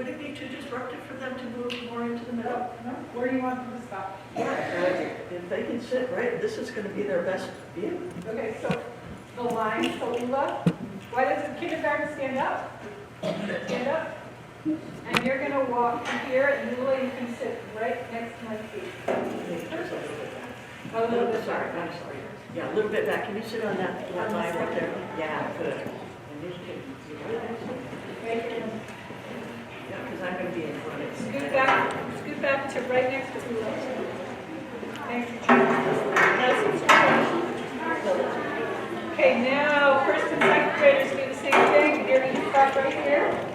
would it be too disruptive for them to move more into the middle? No, where do you want them to stop? If they can sit right, this is going to be their best view. Okay, so the line, so Ula, why doesn't kindergarten stand up? Stand up. And you're going to walk from here, and Ula, you can sit right next to my feet. A little bit Sorry, back. I'm sorry. Yeah, a little bit back. Can you sit on that line right there? Yeah, good. Yeah, because I'm going to be in front of it. Scoot back to right next to Ula. Thank you. Okay, now first and second graders do the same thing. You're going to start right here.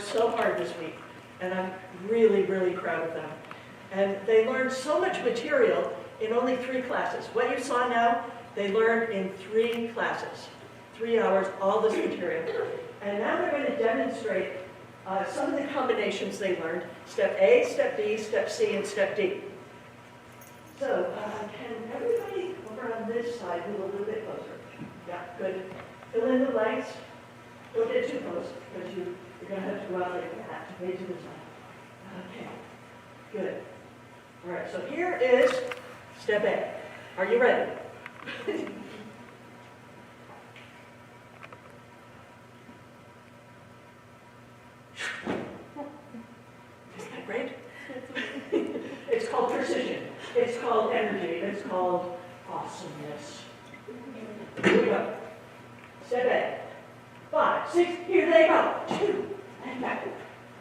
so hard this week, and I'm really, really proud of them. And they learned so much material in only 3 classes. What you saw now, they learned in 3 classes, 3 hours, all this material. And now they're going to demonstrate some of the combinations they learned, step A, step B, step C, and step D. So can everybody over on this side move a little bit closer? Yeah, good. Fill in the blanks. Don't get too close, because you're going to have to go out like that, way to the side. Okay, good. All right, so here is step A. Are you ready? Isn't that great? It's called precision. It's called energy. It's called awesomeness. Here we go. Step A. 5, 6, here they go. 2, and back.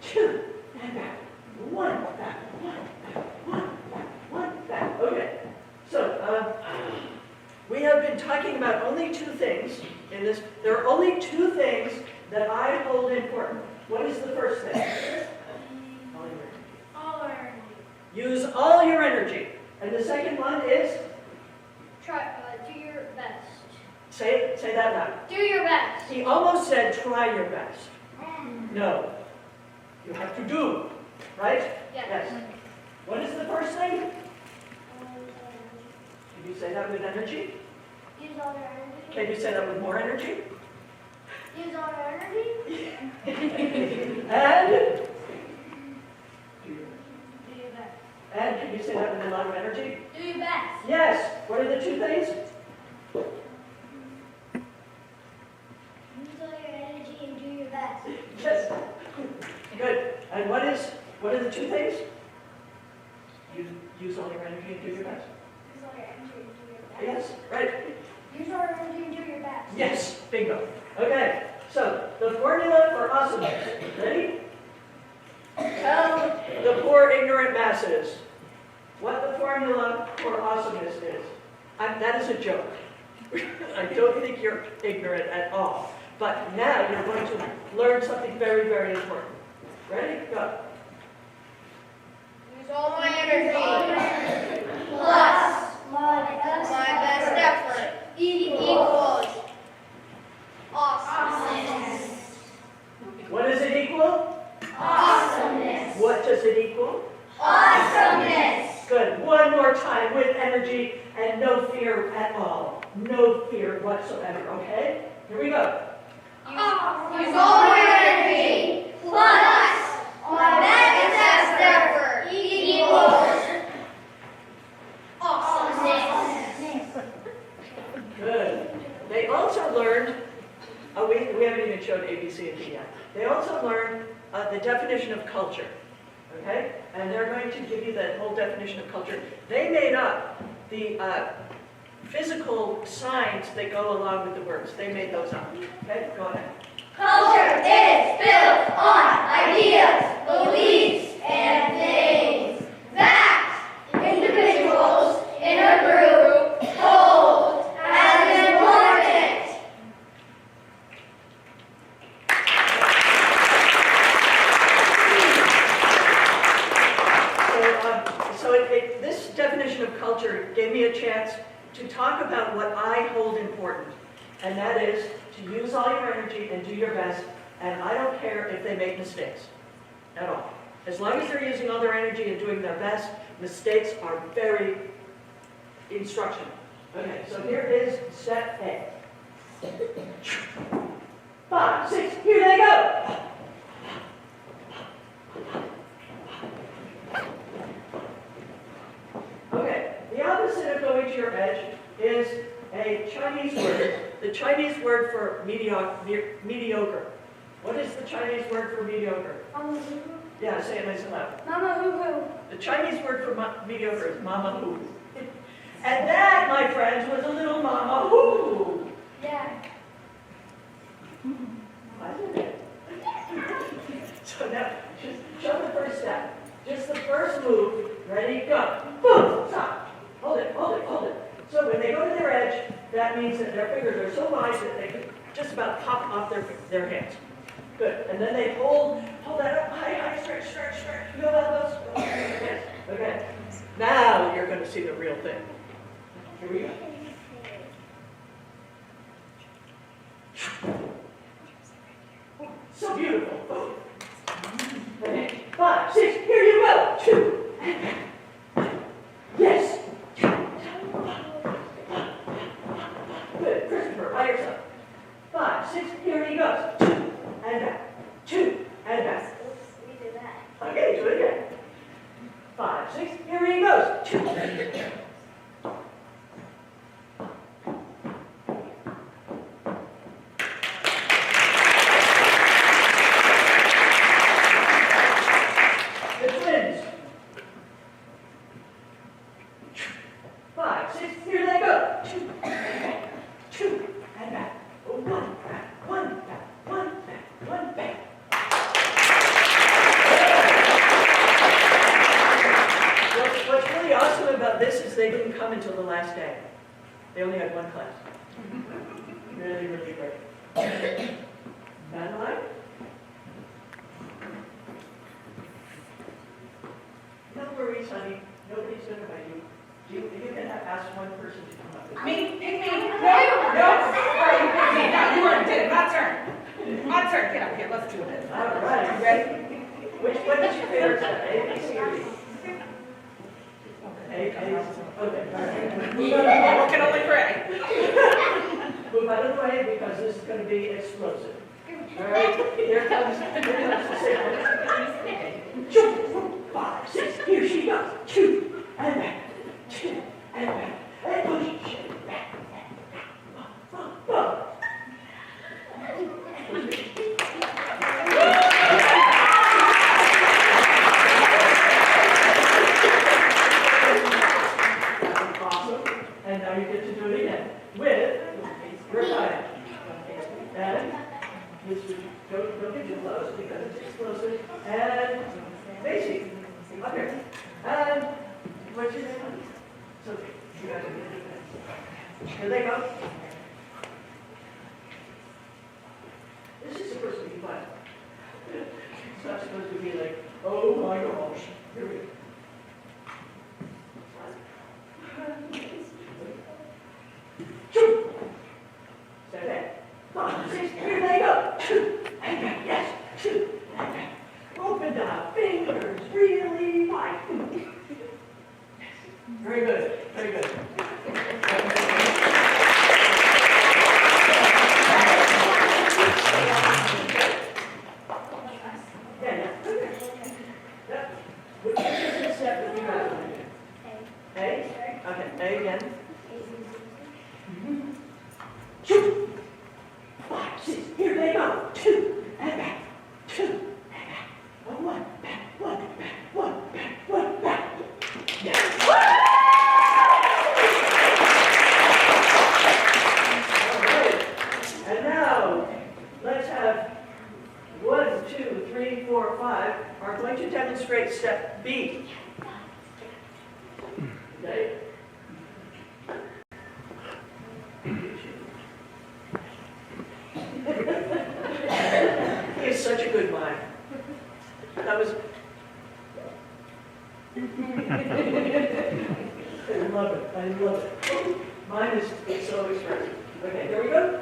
2, and back. 1, back. 1, back. 1, back. 1, back. Okay. So, we have been talking about only 2 things in this. There are only 2 things that I hold important. What is the first thing? All our energy. Use all your energy. And the second one is? Do your best. Say that loud. Do your best. He almost said try your best. No. You have to do. Right? Yes. What is the first thing? Can you say that with energy? Use all your energy. Can you say that with more energy? Use all your energy. And? Do your best. And can you say that with a lot of energy? Do your best. Yes. What are the 2 things? Use all your energy and do your best. Yes. Good. And what are the 2 things? Use all your energy and do your best. Use all your energy and do your best. Yes. Right. Use all your energy and do your best. Yes. Bingo. Okay. So the formula for awesomeness. Ready? Tell the poor ignorant masses what the formula for awesomeness is. That is a joke. I don't think you're ignorant at all. But now you're going to learn something very, very important. Ready? Go. Use all my energy. Plus my best effort. Equals awesomeness. What does it equal? Awesomeness. What does it equal? Awesomeness. Good. One more time with energy and no fear at all. No fear whatsoever, okay? Here we go. Use all your energy plus my best effort equals awesomeness. Good. They also learned, we haven't even showed A, B, C, and D yet. They also learned the definition of culture, okay? And they're going to give you the whole definition of culture. They made up the physical signs that go along with the words. They made those up. Okay, go ahead. Culture is built on ideas, beliefs, and things that individuals in a group hold as important. This definition of culture gave me a chance to talk about what I hold important, and that is to use all your energy and do your best, and I don't care if they make mistakes at all. As long as they're using all their energy and doing their best, mistakes are very instructional. Okay, so here is step A. 5, 6, here they go! Okay, the opposite of going to your edge is a Chinese word. The Chinese word for mediocre. What is the Chinese word for mediocre? Yeah, say it nice and loud. Mama hoo hoo. The Chinese word for mediocre is mama hoo. And that, my friends, was a little mama hoo. Yeah. Wasn't it? So now, just show the first step. Just the first move. Ready, go. Boom, stop. Hold it, hold it, hold it. So when they go to their edge, that means that their fingers are so wide that they can just about pop off their hands. Good. And then they hold that up high, stretch, stretch, stretch. No elbows. Yes. Okay. Now you're going to see the real thing. Here we go. So beautiful. Okay. 5, 6, here you go. 2. Yes. Good. Christopher, by yourself. 5, 6, here he goes. 2, and back. 2, and back. Okay, do it again. 5, 6, here he goes. 2. The twins. 5, 6, here they go. 2, and back. 2, and back. Oh, 1 back, 1 back, 1 back, 1 back. What's really awesome about this is they didn't come until the last day. They only had 1 class. Really, really great. Madeline? No worries, honey. Nobody's going to bite you. You can ask one person to come up with you. Me? Pick me? No. Sorry, you picked me. No, you already did it. My turn. My turn. Get up here. Let's do it. All right. Ready? What is your favorite step? A, B, C, or D? A, okay. All right. I can only pray. Move out of the way because this is going to be explosive. All right. Here comes the signal. 2, 5, 6. Here she goes. 2, and back. 2, and back. And push. Back. Whoa. Awesome. And now you get to do it again with your kayak. And don't get too close because it's explosive. And basic. Up here. And what's your name? So you guys are going to do that. Here they go. This is supposed to be fun. It's not supposed to be like, oh my gosh. Here we go. Two. Step back. 5, 6, here they go. 2, and back. Yes. 2, and back. Open the fingers really wide. Very good. Very good. Which is the step that you guys want to do? A? Okay, A again. 2, 5, 6, here they go. 2, and back. 2, and back. 1 back, 1 back, 1 back, 1 back. Yes. All right. And now, let's have 1, 2, 3, 4, 5 are going to demonstrate step B. Okay? He is such a good mime. That was. I love it. I love it. Mine is so expressive. Okay, here we go.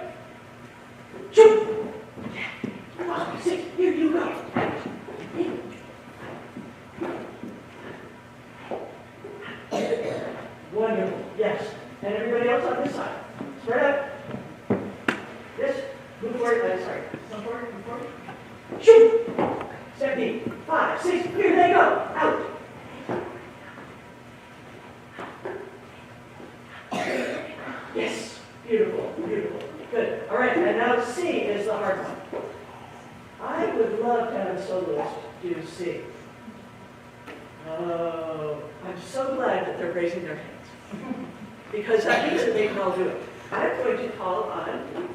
2, 5, 6, here you go. Wonderful. Yes. And everybody else on this side. Spread out. Yes. Move forward. Sorry. Come forward. Come forward. Shoot. Step B. 5, 6. Here they go. Out. Yes. Beautiful. Beautiful. Good. All right. And now C is the hard one. I would love to have a soloist do C. Oh, I'm so glad that they're raising their hands. Because that means that they can all do it. I'm going to call on you.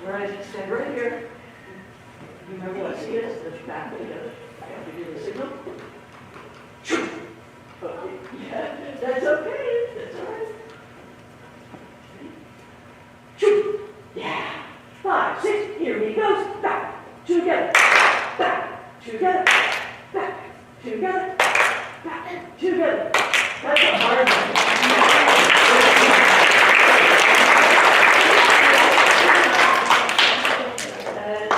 Right, stand right here. Remember what C is? Let's back together. I have to do the signal. Okay. Yeah, that's okay. That's all right. together, back, together, back, together. That's a hard one. And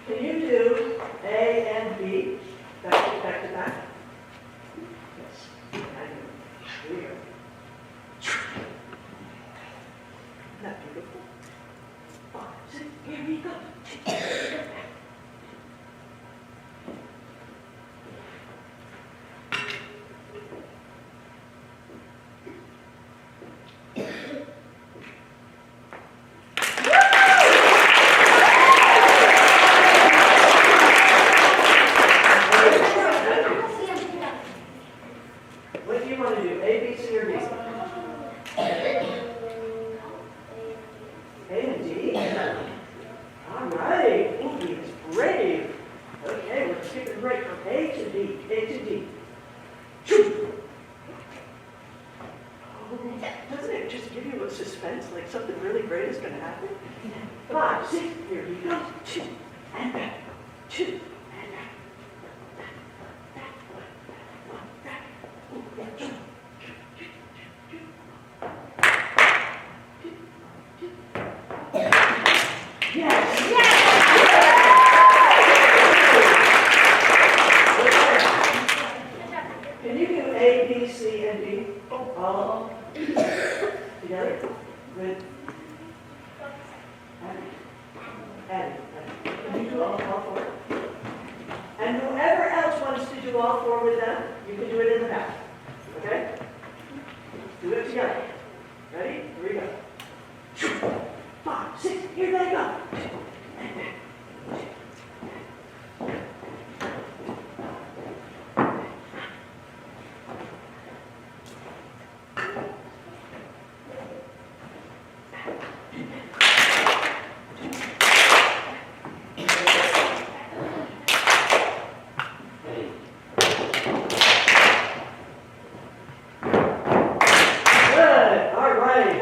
can you do A and B, back to back? Yes, I do. Here we go. Isn't that beautiful? 5, 6, here we go. What do you want to do? A, B, C, or D? A and D? All right. Ooh, he is brave. Okay, we're skipping right from A to D. A to D. Choo. Oh, doesn't it just give you a suspense, like something really great is going to happen? 5, 6, here we go. Choo, and back. Choo, and back. Back. Ooh, yeah, choo. Yes. Can you do A, B, C, and D? All together? Good. Add. Can you do all four? And whoever else wants to do all four with them, you can do it in the back. Okay? Do it together. Ready? Here we go. 5, 6, here they go. Good. All right.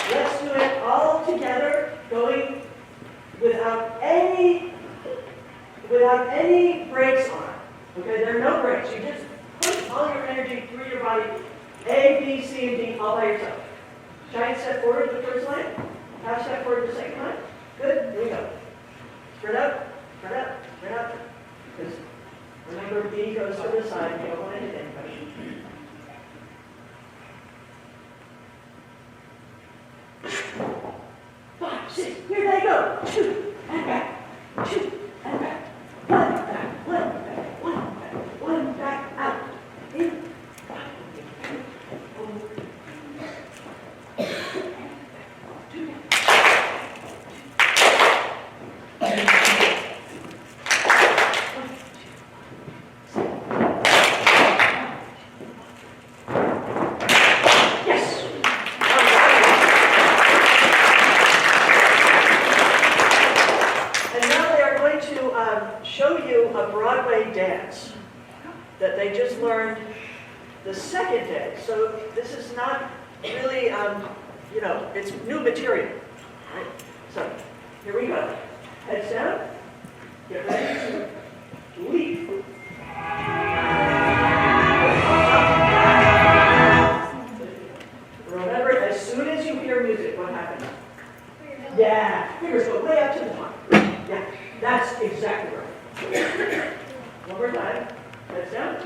Let's do it all together, going without any brakes on. Okay, there are no brakes. You just push all your energy through your body. A, B, C, and D all by yourself. Giant step forward the first line. Half step forward the second line. Good. Here we go. Spread out. Spread out. Spread out. Because remember, B goes to the side. You don't want to hit anybody. Five, six, here they go. Two, and back. Two, and back. One back, one back, one back, one back, out. In. Yes. And now they are going to show you a Broadway dance that they just learned the second day. So this is not really, it's new material. Right? So here we go. Heads down. Get ready to leap. Remember, as soon as you hear music, what happens? Yeah, fingers go way up to the top. Yeah, that's exactly right. One more time. Heads down.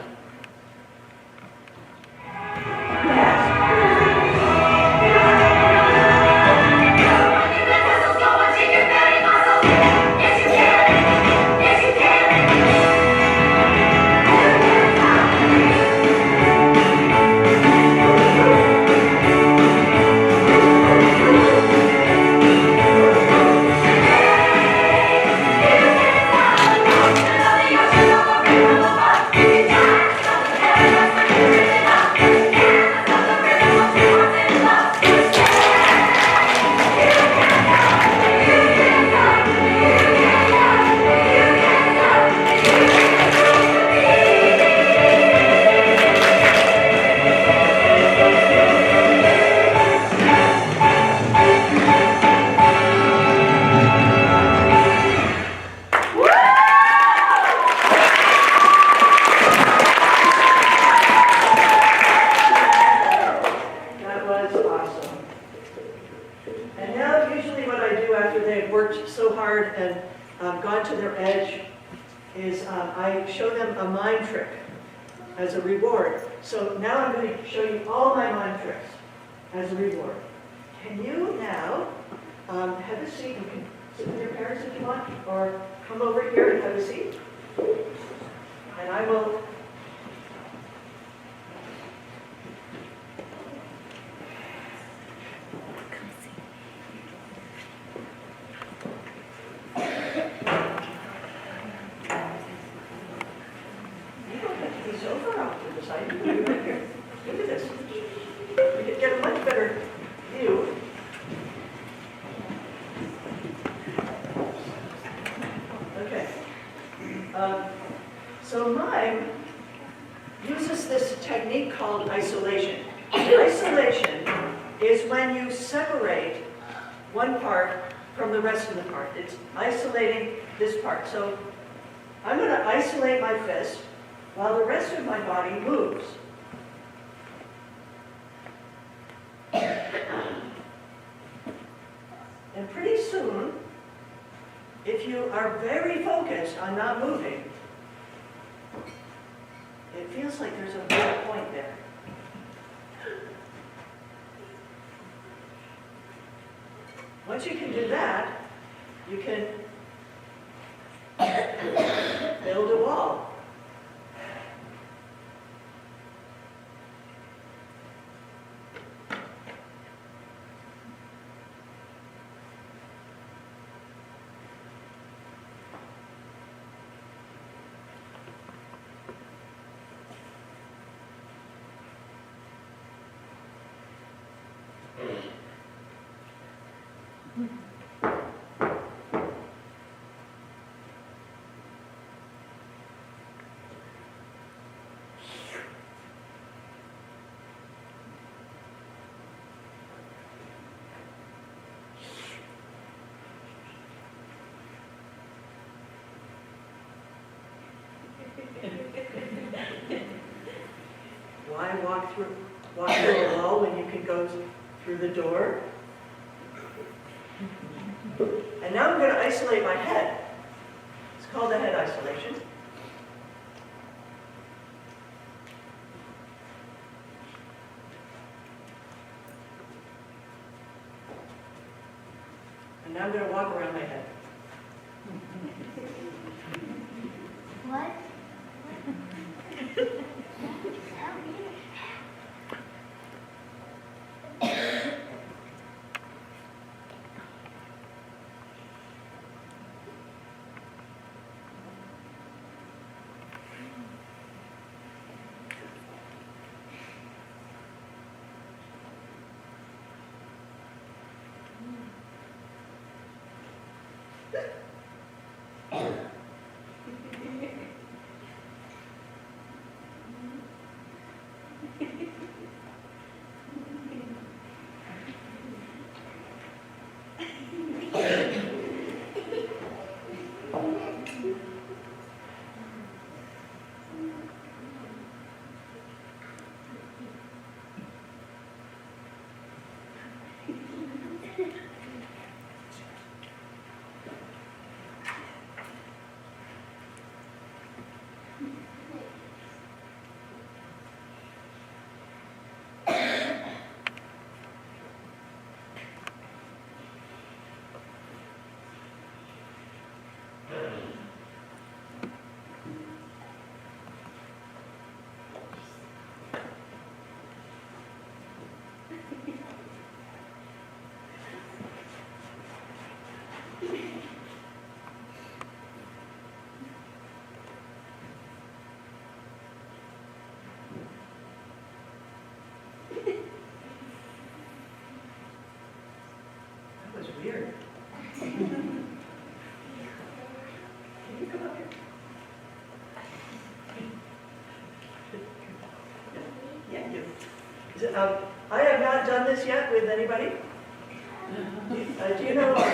awesome. And now usually what I do after they've worked so hard and gone to their edge is I show them a mime trick as a reward. So now I'm going to show you all my mime tricks as a reward. Can you now have a seat? You can sit with your parents if you want, or come over here and have a seat. And I will so mime uses this technique called isolation. Isolation is when you separate one part from the rest of the part. It's isolating this part. So I'm going to isolate my fist while the rest of my body moves. And pretty soon, if you are very focused on not moving, it feels like there's a weak point there. Once you can do that, you can build a wall. Why walk through a wall when you can go through the door? And now I'm going to isolate my head. It's called the head isolation. And now I'm going to walk around my head. What? That was weird. Can you come up here? Yeah, you. I have not done this yet with anybody. Do you know what?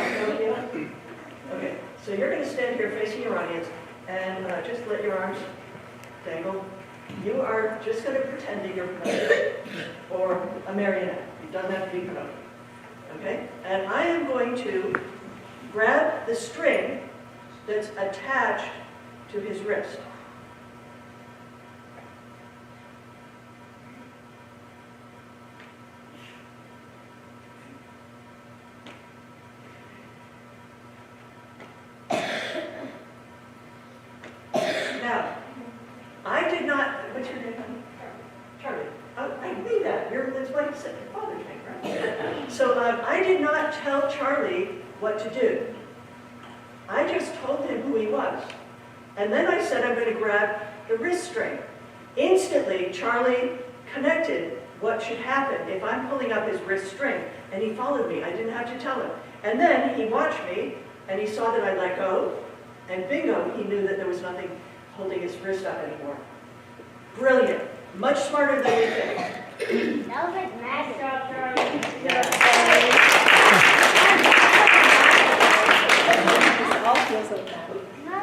Okay, so you're going to stand here facing your audience and just let your arms dangle. You are just going to pretend that you're a puppet or a marionette. Doesn't have to be Pinocchio. Okay? And I am going to grab the string that's attached to his wrist. Now, I did not, what's your name, honey? Charlie. Oh, I knew that. That's why you said your father's name, right? So I did not tell Charlie what to do. I just told him who he was. And then I said I'm going to grab the wrist string. Instantly, Charlie connected what should happen if I'm pulling up his wrist string. And he followed me. I didn't have to tell him. And then he watched me, and he saw that I let go. And bingo, he knew that there was nothing holding his wrist up anymore. Brilliant. Much smarter than we think. That was like magic. Nice job, Charlie. All feels like that. No,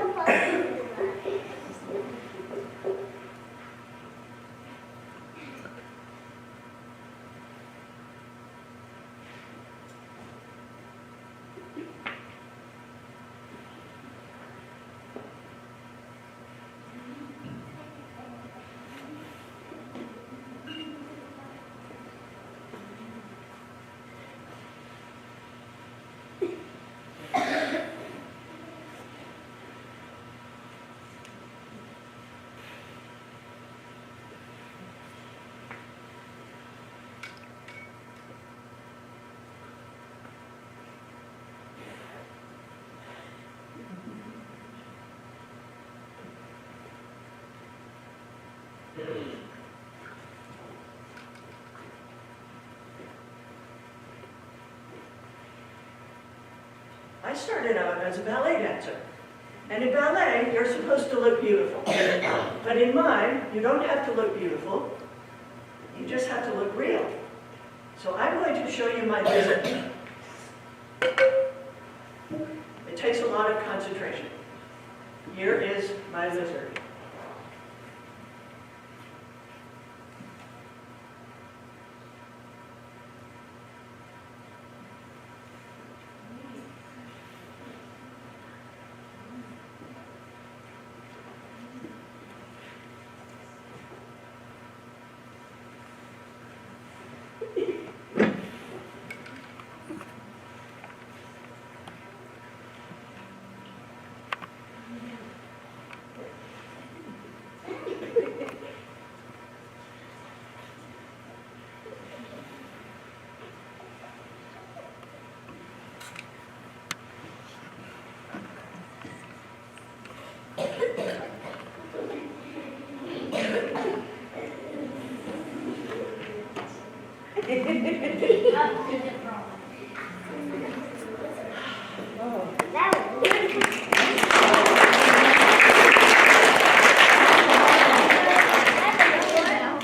I started out as a ballet dancer. And in ballet, you're supposed to look beautiful. But in mime, you don't have to look beautiful. You just have to look real. So I'm going to show you my lizard. It takes a lot of concentration. Here is my lizard.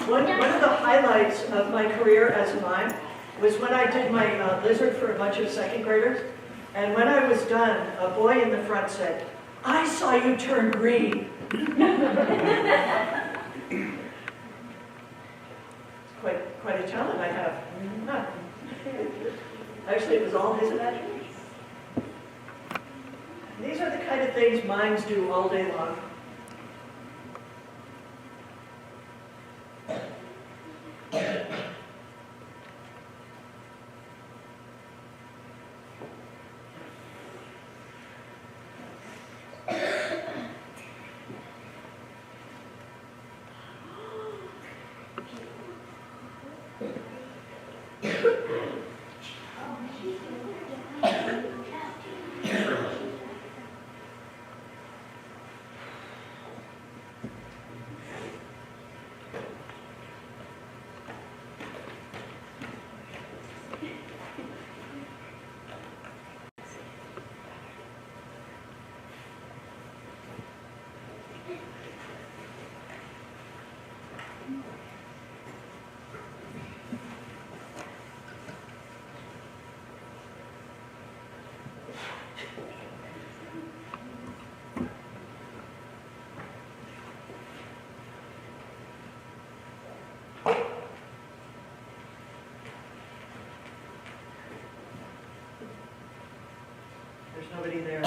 One of the highlights of my career as a mime was when I did my lizard for a bunch of second graders. And when I was done, a boy in the front said, "I saw you turn green." Quite a talent I have. Actually, it was all his imagination. These are the kind of things mimes do all day long. Nobody there.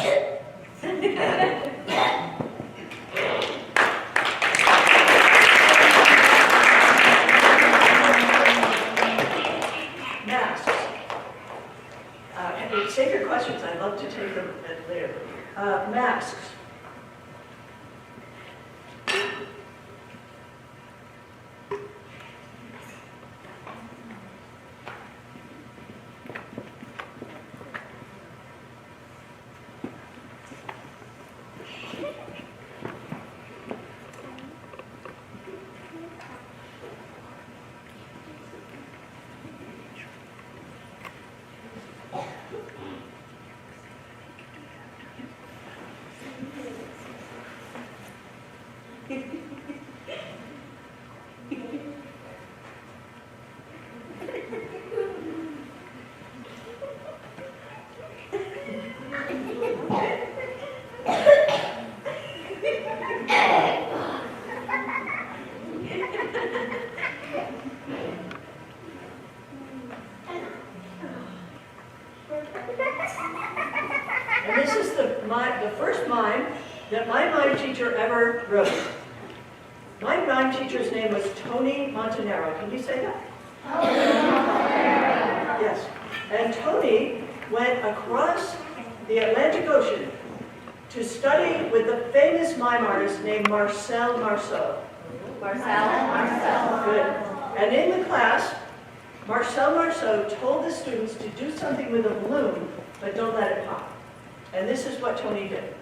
Masks. Save your questions, I'd love to take them later. Masks. And this is the first mime that my mime teacher ever wrote. My mime teacher's name was Tony Montanaro. Can you say that? Yes. And Tony went across the Atlantic Ocean to study with the famous mime artist named Marcel Marceau. Good. And in the class, Marcel Marceau told the students to do something with a balloon, but don't let it pop. And this is what Tony did.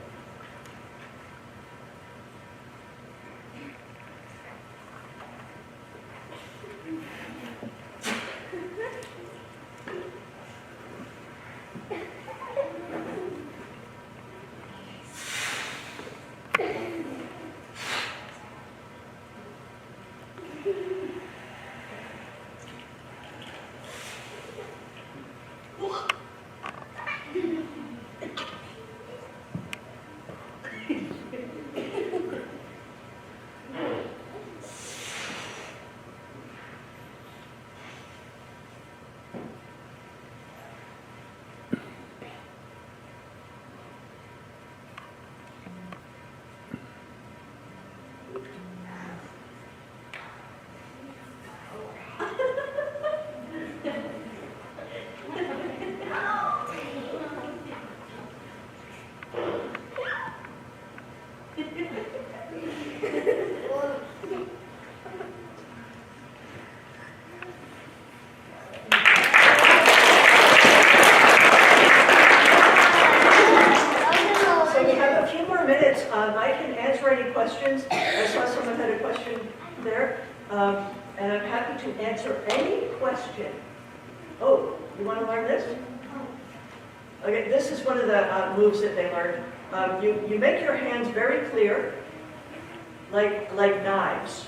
I can answer any questions. I saw someone had a question there. And I'm happy to answer any question. Oh, you want to learn this? Okay, this is one of the moves that they learned. You make your hands very clear, like knives,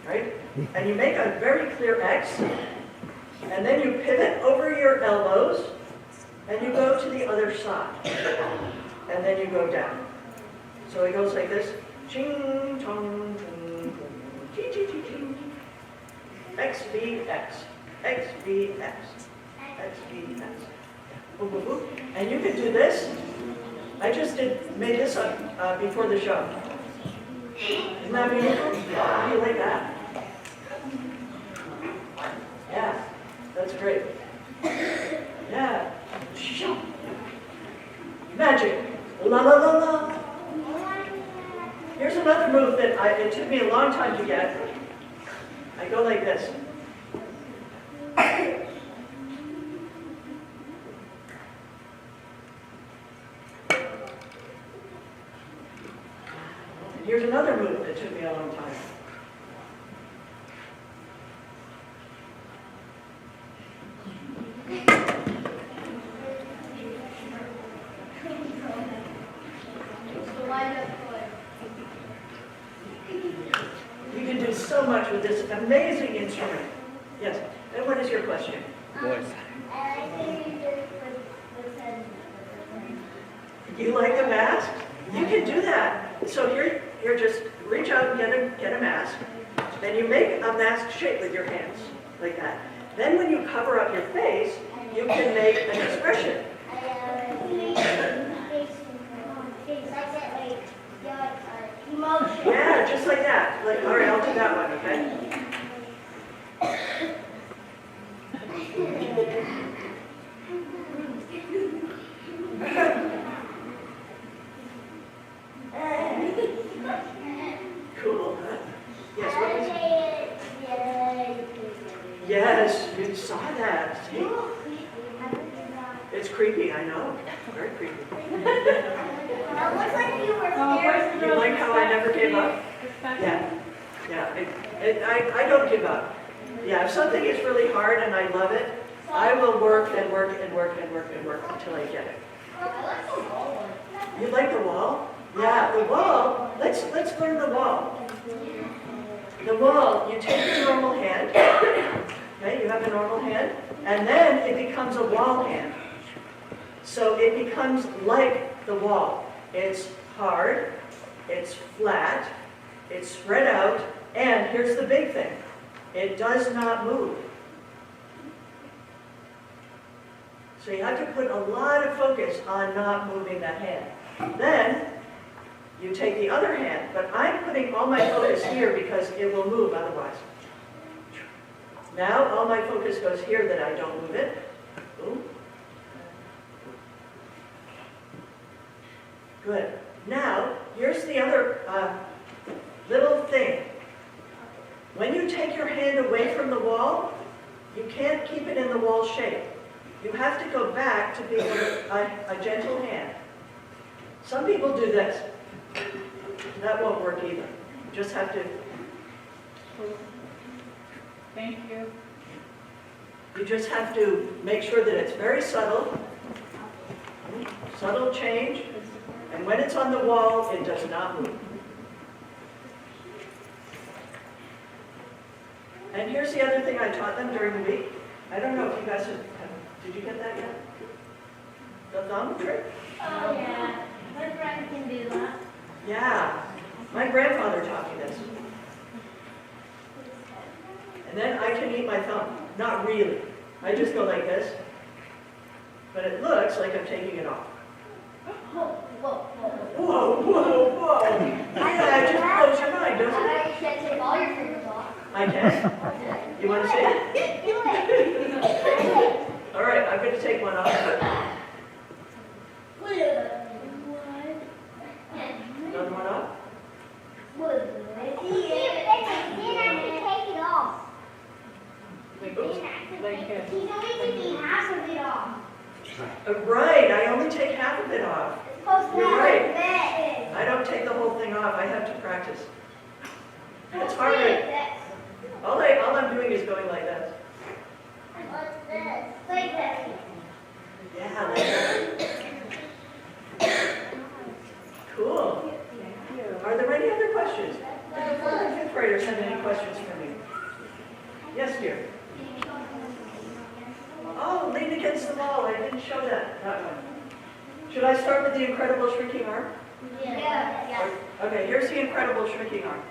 right? And you make a very clear X, and then you pivot over your elbows, and you go to the other side. And then you go down. So it goes like this. Ching, chong, ching, ching, ching, ching, ching. X, V, X. X, V, X. X, V, X. Boop, boop, boop. And you can do this. I just made this up before the show. Isn't that beautiful? How do you like that? Yeah, that's great. Yeah. Magic. La la la la. Here's another move that it took me a long time to get. I go like this. And here's another move that took me a long time. You can do so much with this amazing instrument. Yes. And what is your question? Voice. You like a mask? You can do that. So you're just reach out and get a mask, and you make a mask shape with your hands like that. Then when you cover up your face, you can make an expression. It's creepy, I know. Very creepy. It looks like you were Oh, where's scared. the You like how I never gave up? Respect. Yeah. I don't give up. Yeah, if something is really hard and I love it, I will work and work and work and work and work until I get it. I like the wall one. You like the wall? Yeah, the wall. Let's learn the wall. The wall, you take your normal hand, okay, you have a normal hand, and then it becomes a wall hand. So it becomes like the wall. It's hard, it's flat, it's spread out, and here's the big thing. It does not move. So you have to put a lot of focus on not moving that hand. Then, you take the other hand, but I'm putting all my focus here because it will move otherwise. Now, all my focus goes here that I don't move it. Boom. Good. Now, here's the other little thing. When you take your hand away from the wall, you can't keep it in the wall shape. You have to go back to being a gentle hand. Some people do this. That won't work either. You just have to, Thank you. you just have to make sure that it's very subtle. Subtle change. And when it's on the wall, it does not move. And here's the other thing I taught them during the week. I don't know if you guys have, did you get that yet? The thumb trick? Oh, yeah. My friend can do that. Yeah. My grandfather taught me this. And then I can eat my thumb. Not really. I just go like this. But it looks like I'm taking it off. Whoa, whoa, whoa. Whoa, whoa, whoa. Yeah, it just blows your mind, doesn't it? You can't take all your fingers off. I can. You want to see it? Do it. All right, I'm going to take one off. Another one off? Right, I only take half of it off. You're right. I don't take the whole thing off. I have to practice. It's hard. All I'm doing is going like this. Yeah, like that. Cool. Are there any other questions? Did the fourth and fifth graders have any questions for me? Yes, dear. Oh, lean against the wall. I didn't show that one. Should I start with the incredible shrinking arm? Yeah. Okay, here's the incredible shrinking arm.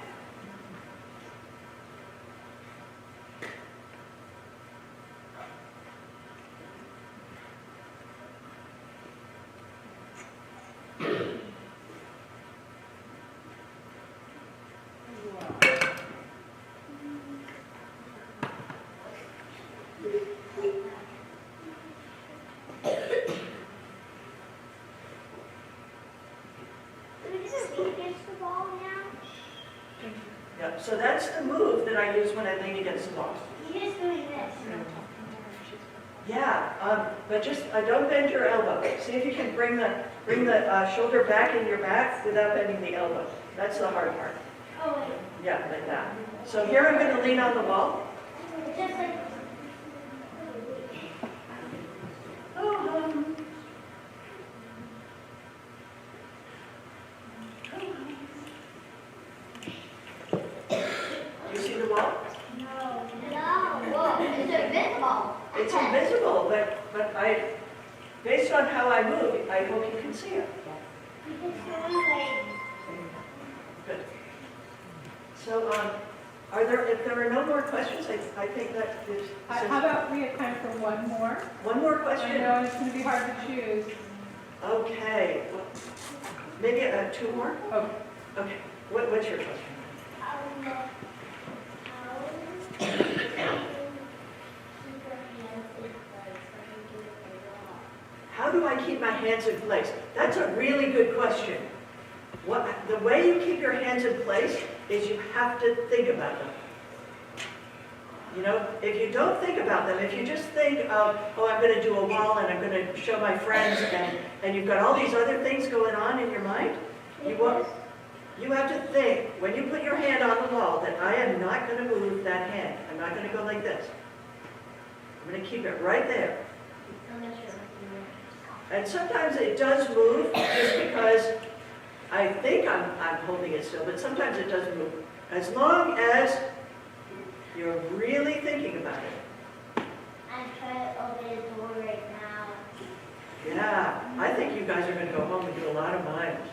Yep, so that's the move that I use when I lean against the wall. You're just doing this. Yeah, but just don't bend your elbow. See if you can bring the shoulder back in your back without bending the elbow. That's the hard part. Oh, wait. Yeah, like that. So here I'm going to lean on the wall. It's just like, Do you see the wall? no. Whoa, it's invisible. It's invisible, but based on how I move, I hope you can see it. Good. So, if there are no more questions, I think that is. How about we have time for one more? One more I question? know it's going to be hard to choose. Okay. Maybe two more? Oh, Okay. What's your question? How do I keep my hands in place? That's a really good question. The way you keep your hands in place is you have to think about them. You know, if you don't think about them, if you just think of, oh, I'm going to do a wall and I'm going to show my friends, and you've got all these other things going on in your mind, you have to think, when you put your hand on the wall, that I am not going to move that hand. I'm not going to go like this. I'm going to keep it right there. And sometimes it does move just because I think I'm holding it still, but sometimes it does move. As long as you're really thinking about it. I'm trying to open the door right now. Yeah, I think you guys are going to go home and do a lot of mimes.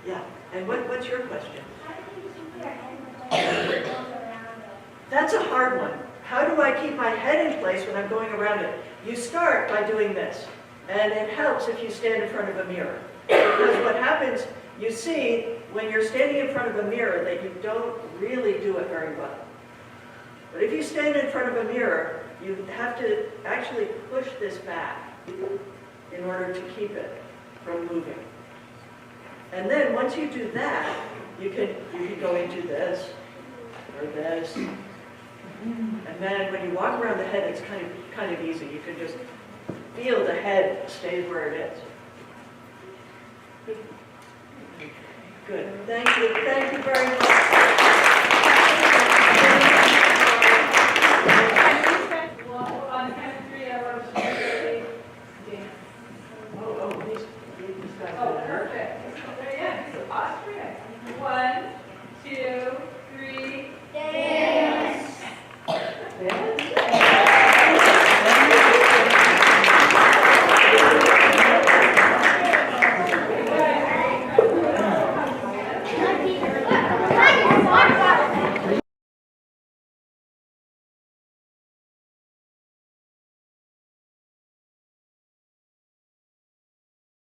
Yeah, and what's your question? How do you keep your head when it goes around it? That's a hard one. How do I keep my head in place when I'm going around it? You start by doing this, and it helps if you stand in front of a mirror. Because what happens, you see, when you're standing in front of a mirror, that you don't really do it very well. But if you stand in front of a mirror, you have to actually push this back in order to keep it from moving. And then once you do that, you can go into this or this. And then when you walk around the head, it's kind of easy. You can just feel the head stays where it is. Good. Thank you very much.